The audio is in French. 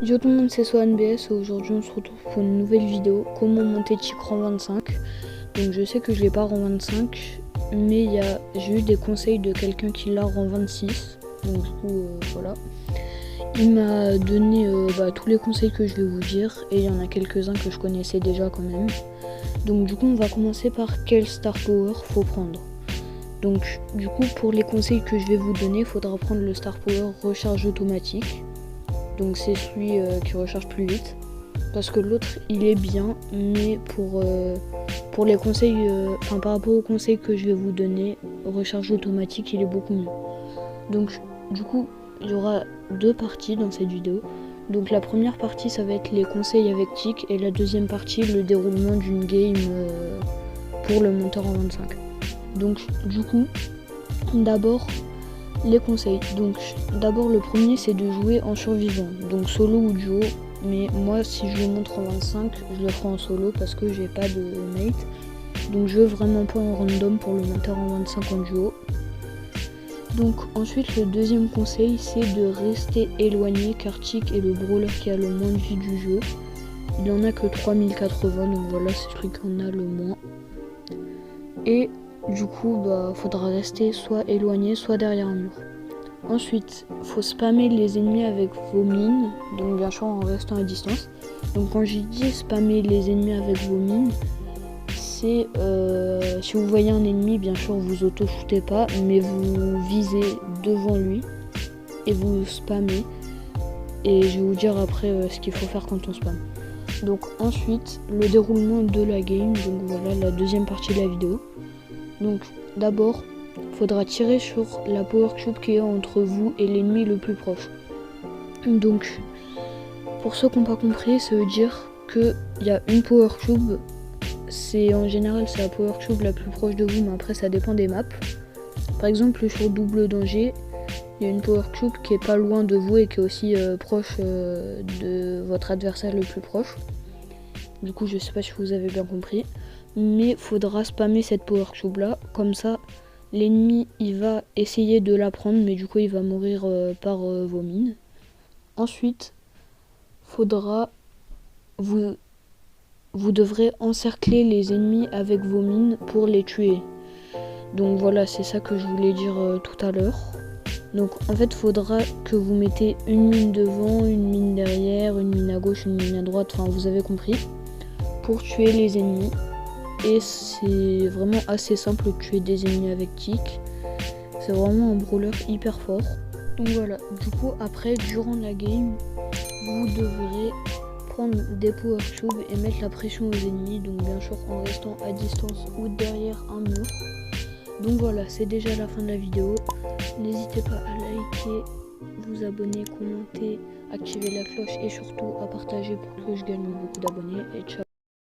Yo tout le monde, c'est SoNBS et aujourd'hui on se retrouve pour une nouvelle vidéo, comment monter Tick rang 25. Donc je sais que je l'ai pas rang 25, mais j'ai eu des conseils de quelqu'un qui l'a rang 26. Donc du coup voilà. Il m'a donné tous les conseils que je vais vous dire et il y en a quelques-uns que je connaissais déjà quand même. Donc du coup on va commencer par quel Star Power faut prendre. Donc du coup pour les conseils que je vais vous donner, il faudra prendre le Star Power recharge automatique. Donc c'est celui qui recharge plus vite. Parce que l'autre il est bien, mais pour les conseils, par rapport aux conseils que je vais vous donner, recharge automatique il est beaucoup mieux. Donc du coup il y aura deux parties dans cette vidéo. Donc la première partie ça va être les conseils avec Tick et la deuxième partie le déroulement d'une game pour le monteur en 25. Donc du coup d'abord les conseils. Donc d'abord le premier c'est de jouer en survivant, donc solo ou duo, mais moi si je le montre en 25 je le ferai en solo parce que j'ai pas de mate, donc je veux vraiment pas en random pour le monteur en 25 en duo. Donc ensuite le deuxième conseil c'est de rester éloigné car Tick est le brawler qui a le moins de vie du jeu. Il en a que 3080, donc voilà c'est celui qu'on a le moins. Et du coup faudra rester soit éloigné soit derrière un mur. Ensuite, faut spammer les ennemis avec vos mines, donc bien sûr en restant à distance. Donc quand j'ai dit spammer les ennemis avec vos mines, c'est si vous voyez un ennemi, bien sûr vous auto-shootez pas, mais vous visez devant lui et vous spammez. Et je vais vous dire après ce qu'il faut faire quand on spamme. Donc ensuite, le déroulement de la game, donc voilà la deuxième partie de la vidéo. Donc d'abord, faudra tirer sur la power cube qui est entre vous et l'ennemi le plus proche. Donc pour ceux qui n'ont pas compris, ça veut dire qu'il y a une power cube, en général c'est la power cube la plus proche de vous, mais après ça dépend des maps. Par exemple sur double danger, il y a une power cube qui est pas loin de vous et qui est aussi proche de votre adversaire le plus proche. Du coup je sais pas si vous avez bien compris, mais faudra spammer cette power cube là, comme ça l'ennemi il va essayer de la prendre, mais du coup il va mourir par vos mines. Ensuite, vous devrez encercler les ennemis avec vos mines pour les tuer. Donc voilà, c'est ça que je voulais dire tout à l'heure. Donc en fait, faudra que vous mettez une mine devant, une mine derrière, une mine à gauche, une mine à droite, enfin vous avez compris, pour tuer les ennemis. Et c'est vraiment assez simple de tuer des ennemis avec Tick. C'est vraiment un brawler hyper fort. Donc voilà, du coup après, durant la game, vous devrez prendre des power cubes et mettre la pression aux ennemis, donc bien sûr en restant à distance ou derrière un mur. Donc voilà, c'est déjà la fin de la vidéo. N'hésitez pas à liker, vous abonner, commenter, activer la cloche et surtout à partager pour que je gagne beaucoup d'abonnés. Et ciao.